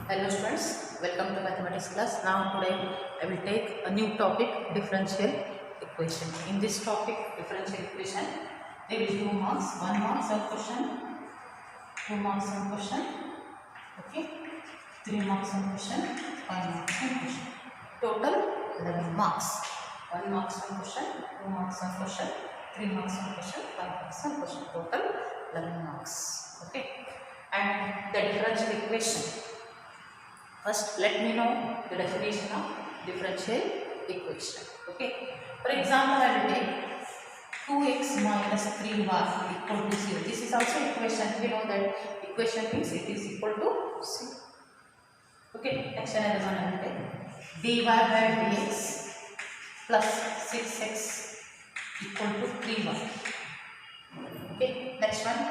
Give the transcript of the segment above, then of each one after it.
Hello students, welcome to mathematics class. Now today I will take a new topic, differential equation. In this topic, differential equation, there is 2 marks, 1 mark some question, 2 marks some question, okay, 3 marks some question, 5 marks some question. Total 11 marks. 1 mark some question, 2 marks some question, 3 marks some question, 5 marks some question. Total 11 marks. Okay. And the differential equation. First, let me know the definition of differential equation. Okay. For example, I will take 2x minus 3y equal to 0. This is also equation. We know that equation means it is equal to 0. Okay. Next another one I will take dy by dx plus 6x equal to 3y. Okay. Next one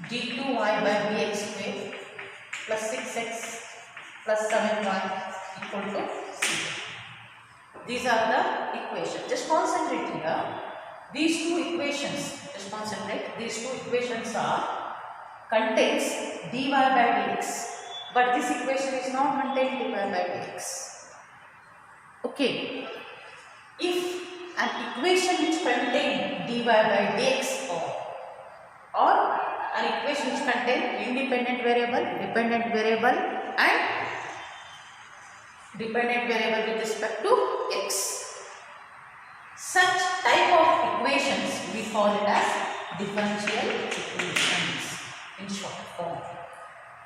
d2y by dx square plus 6x plus 7y equal to 0. These are the equations. Just concentrate here. These two equations, just concentrate. These two equations are contains dy by dx, but this equation is not contain dy by dx. Okay. If an equation which contain dy by dx or an equation which contain independent variable, dependent variable and dependent variable with respect to x. Such type of equations we call it as differential equations in short form.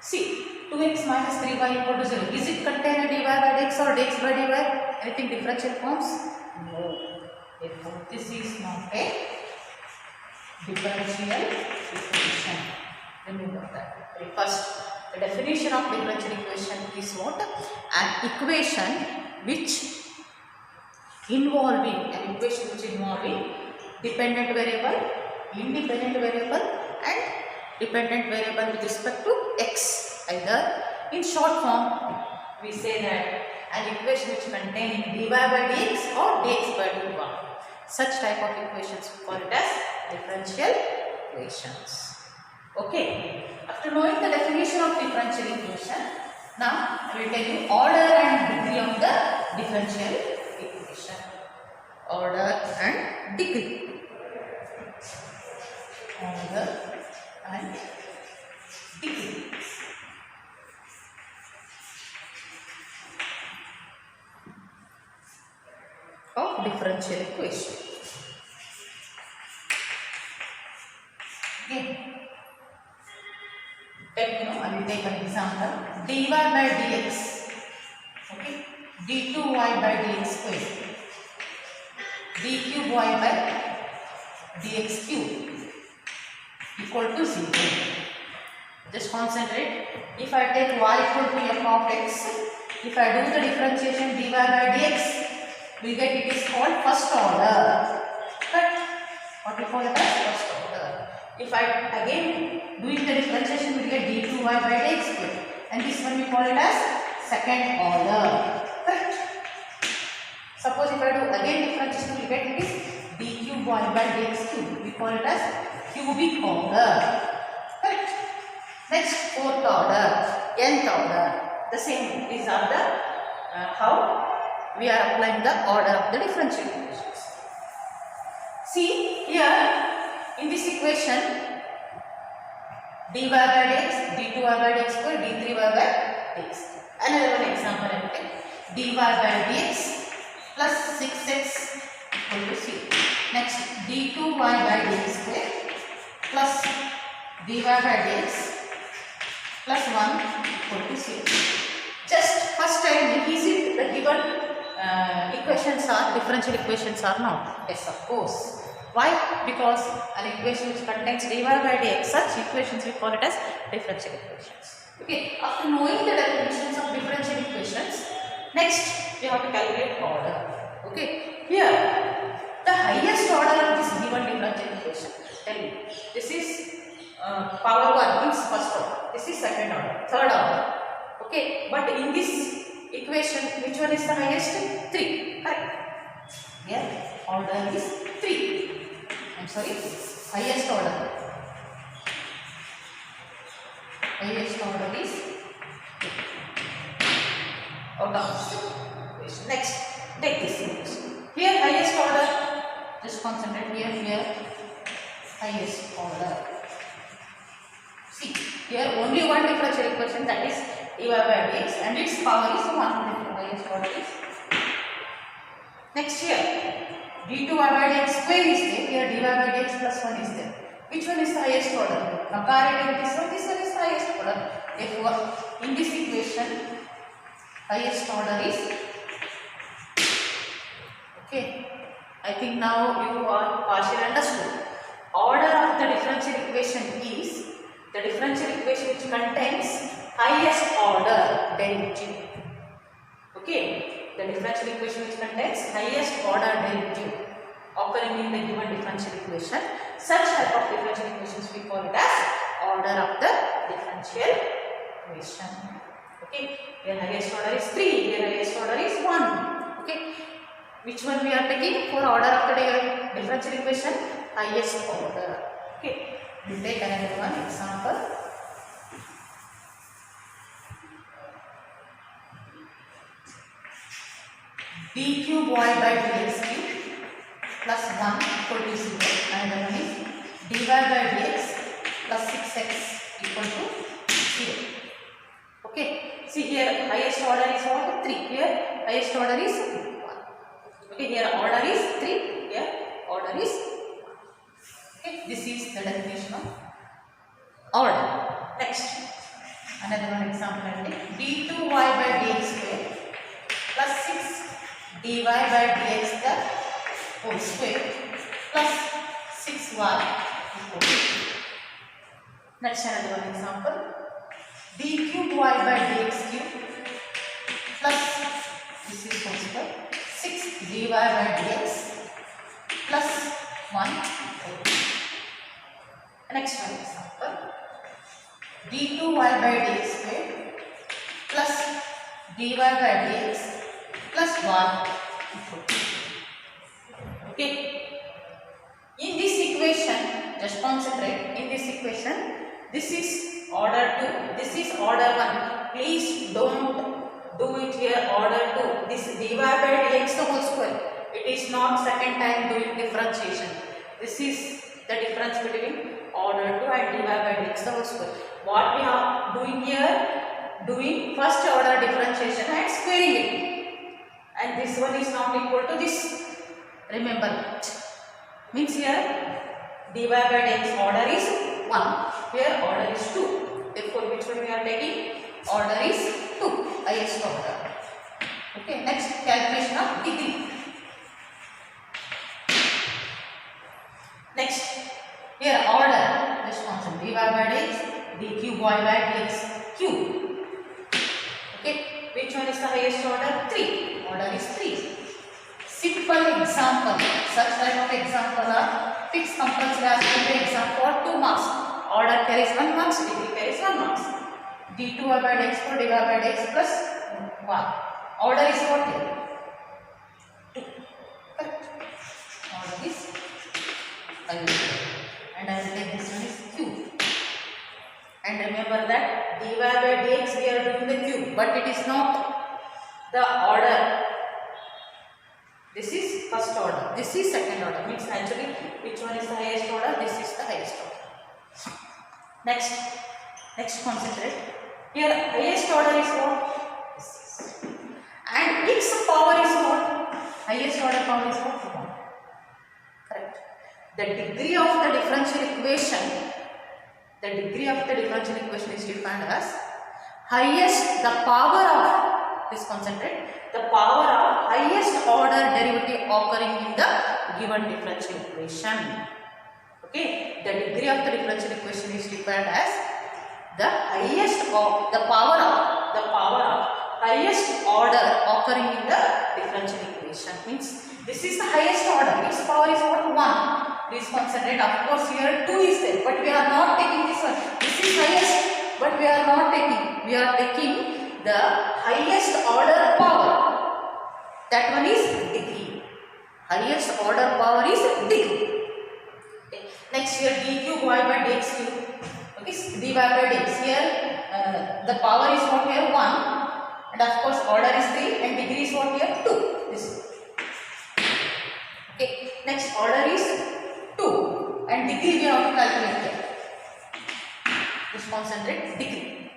See, 2x minus 3y equal to 0. Is it contain a dy by dx or dx by dy? Anything differential forms? No. Therefore, this is not a differential equation. Remember that. First, the definition of differential equation is what? An equation which involving dependent variable, independent variable and dependent variable with respect to x. Either in short form we say that an equation which contains dy by dx or dx by dy. Such type of equations we call it as differential equations. Okay. After knowing the definition of differential equation, now I will tell you order and degree of the differential equation. Order and degree. Order and degree. Of differential equation. Okay. I will take an example. dy by dx. Okay. d2y by dx square. d cube y by dx cube equal to 0. Just concentrate. If I take y equal to f of x, if I do the differentiation dy by dx, we get it is called first order. But what we call it as first order. If I again doing the differentiation, we get d2y by dx square, and this one we call it as second order. Correct? Suppose if I do again differentiation, we get it is d cube y by dx cube. We call it as cubic order. Correct? Next, fourth order, nth order. The same. These are the how we are applying the order of the differential equations. See here in this equation, dy by dx, d2y by dx square, d3y by dx. Another one example I will take. dy by dx plus 6x equal to 0. Next, d2y by dx square plus dy by dx plus 1 equal to 0. Just first time, is it the given equations are differential equations or not? Yes, of course. Why? Because an equation which contains dy by dx, such equations we call it as differential equations. Okay. After knowing the definitions of differential equations, next we have to calculate order. Okay. Here, the highest order of this given differential equation. Tell me. This is power 1 means first order. This is second order, third order. Okay. But in this equation, which one is the highest? 3. Correct. Here, order is 3. I'm sorry, highest order. Highest order is 3. out of this equation. Next, take this equation. Here highest order, just concentrate here highest order. See, here only one differential equation, that is dy by dx, and its power is 1. Highest order is. Next here, d2y by dx square is there, here dy by dx plus 1 is there. Which one is the highest order? Comparative this one is the highest order. Therefore, in this equation, highest order is, okay, I think now you are partially understood. Order of the differential equation is the differential equation which contains highest order derivative. Okay, the differential equation which contains highest order derivative occurring in the given differential equation. Such type of differential equations we call it as order of the differential equation. Okay, here highest order is 3, here highest order is 1. Okay, which one we are taking for order of the differential equation? Highest order. Okay, we will take another one example. d cube y by dx cube plus 1 equal to 0. Another one is dy by dx plus 6x equal to 0. Okay, see here highest order is what? 3. Here highest order is 1. Okay, here order is 3. Here order is 1. Okay, this is the definition of order. Next, another one example I take. d2y by dx square plus 6 dy by dx the whole square plus 6y equal to 2. Next, another one example. d cube y by dx cube plus, this is whole square, 6 dy by dx plus 1 equal to 2. Next one example. d2y by dx square plus dy by dx plus 1 equal to 2. Okay. In this equation, just concentrate. In this equation, this is order 2, this is order 1. Please don't do it here order 2. This dy by dx the whole square. It is not second time doing differentiation. This is the difference between order 2 and dy by dx the whole square. What we are doing here? Doing first order differentiation and squaring it. And this one is not equal to this. Remember it. Means here dy by dx order is 1. Here order is 2. Therefore, which one we are taking? Order is 2. Highest order. Okay. Next, calculation of degree. Next, here order. Just concept dy by dx, d cube y by dx cube. Okay. Which one is the highest order? 3. Order is 3. Simple example. Such type of example are fixed compulsory aspect exam for 2 marks. Order carries 1 marks, degree carries 1 marks. d2y by dx for dy by dx plus 1. Order is what here? 2. Correct. Order is highest. And I will take this one is cube. And remember that dy by dx we are doing the cube, but it is not the order. This is first order, this is second order. Means actually which one is the highest order? This is the highest order. Next concentrate. Here highest order is what? This is. And its power is what? Highest order power is what? 1. Correct. The degree of the differential equation, is defined as highest, the power of, please concentrate, the power of highest order derivative occurring in the given differential equation. Okay, the degree of the differential equation is defined as the highest of the power of highest order occurring in the differential equation. Means this is the highest order. Its power is what? 1. Please concentrate. Of course, here 2 is there, but we are not taking this one. This is highest, but we are not taking. We are taking the highest order power. That one is degree. Highest order power is degree. Okay. Next here d cube y by dx cube. Okay, dy by dx. Here the power is what here? 1. and of course order is 3 and degree is what here? 2. This. Okay. Next order is 2 and degree we have to calculate here. Just concentrate degree.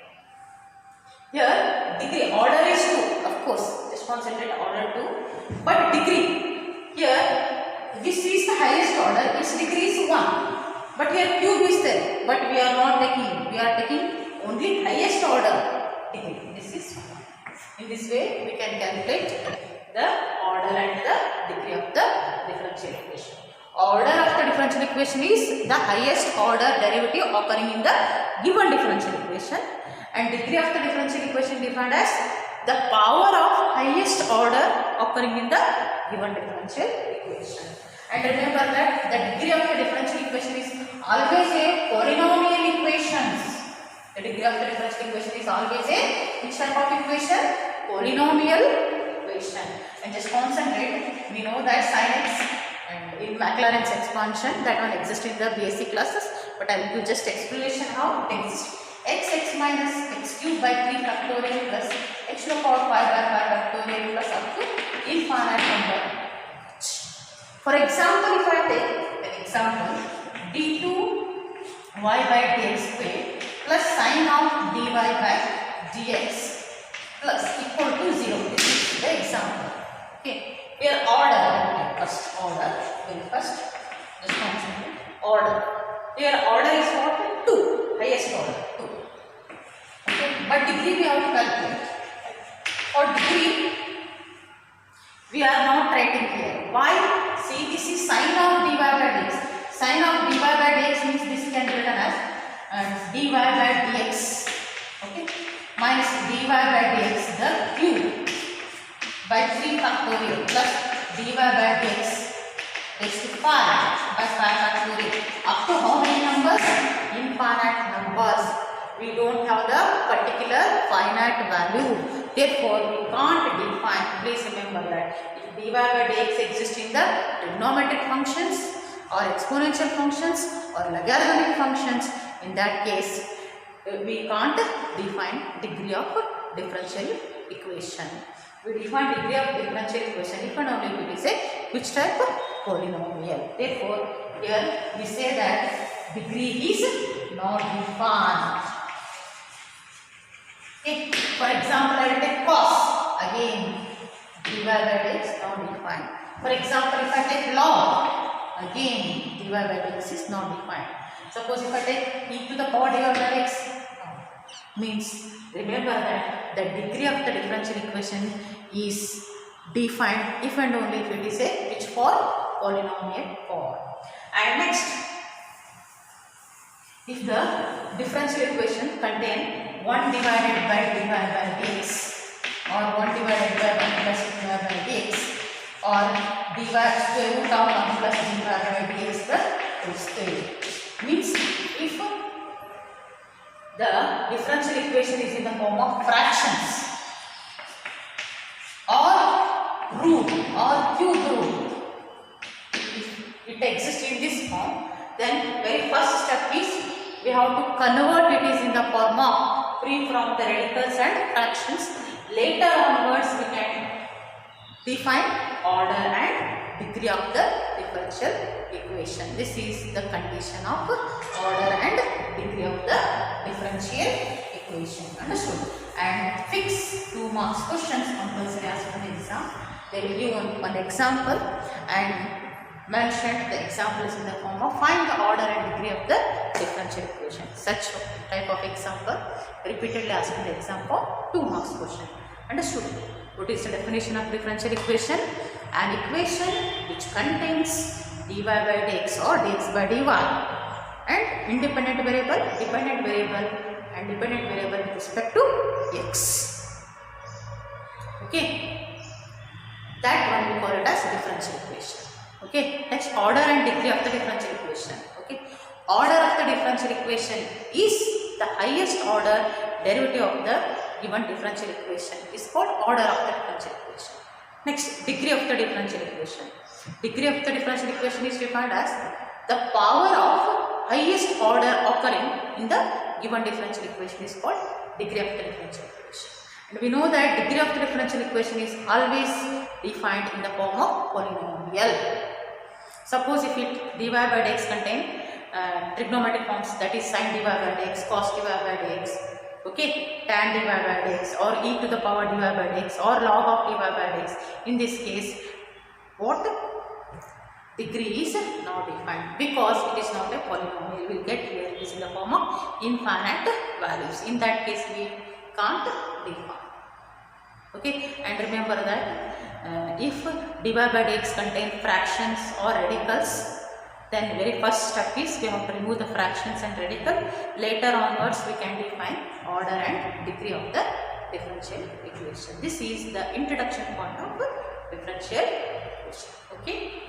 Here degree order is 2, of course. Just concentrate order 2. But degree here, this is the highest order. Its degree is 1. But here cube is there. But we are not taking. We are taking only highest order degree. This is 1. In this way, we can calculate the order and the degree of the differential equation. Order of the differential equation is the highest order derivative occurring in the given differential equation, and degree of the differential equation defined as the power of highest order occurring in the given differential equation. And remember that the degree of the differential equation is always a polynomial equations. The degree of the differential equation is always a which type of equation? Polynomial equation. And just concentrate. We know that sin x and in Maclaurin's expansion that one exists in the basic classes, but I will give just explanation how it exists. X minus x cube by 3 factorial plus x to the power 5 by 5 factorial plus up to infinite number. For example, if I take an example d2 y by dx square plus sine of dy by dx plus equal to 0. This is the example. Okay. Here order, first order, very first, just concentrate, order. Here order is what? 2, highest order, 2. Okay, but degree we have to calculate. For degree, we are not writing here. Why? See, this is sine of dy by dx. Sine of dy by dx means this can be written as dy by dx, okay, minus dy by dx, the cube, by 3 factorial plus dy by dx raised to 5 by 5 factorial up to how many numbers? Infinite numbers. We don't have the particular finite value. Therefore, we can't define. Please remember that if dy by dx exists in the trigonometric functions or exponential functions or logarithmic functions, in that case, we can't define degree of differential equation. We define degree of differential equation if and only if it is a which type of polynomial. Therefore, here we say that degree is not defined. Okay. For example, I will take cos. Again, dy by dx not defined. For example, if I take log, again dy by dx is not defined. Suppose if I take e to the power dy by x, means remember that the degree of the differential equation is defined if and only if it is a which form? Polynomial form. And next, if the differential equation contain 1 divided by dy by dx or 1 divided by 1 plus dy by dx or dy square root of 1 plus dy by dx the whole square, means if the differential equation is in the form of fractions or root or cube root, if it exists in this form, then very first step is we have to convert it is in the form of free from the radicals and fractions. Later onwards we can define order and degree of the differential equation. This is the condition of order and degree of the differential equation. Understood? And fix 2 marks questions compulsory as for the exam. They will give one example and mention the example is in the form of find the order and degree of the differential equation. Such type of example repeatedly asked in the exam for 2 marks question. Understood? What is the definition of differential equation? An equation which contains dy by dx or dx by dy and independent variable, dependent variable and dependent variable with respect to x. Okay, that one we call it as differential equation. Okay, next order and degree of the differential equation. Okay, order of the differential equation is the highest order derivative of the given differential equation is called order of the differential equation. Next, degree of the differential equation. Degree of the differential equation is defined as the power of highest order occurring in the given differential equation is called degree of the differential equation. And we know that degree of the differential equation is always defined in the form of polynomial. Suppose if it dy by dx contain trigonometric forms, that is sin dy by dx, cos dy by dx, okay, tan dy by dx, or e to the power dy by dx, or log of dy by dx. In this case, what degree is not defined because it is not a polynomial. You will get here it is in the form of infinite values. In that case, we can't define. Okay, and remember that if dy by dx contain fractions or radicals, then very first step is we have to remove the fractions and radical. Later onwards we can define order and degree of the differential equation. This is the introduction point of differential equation. Okay.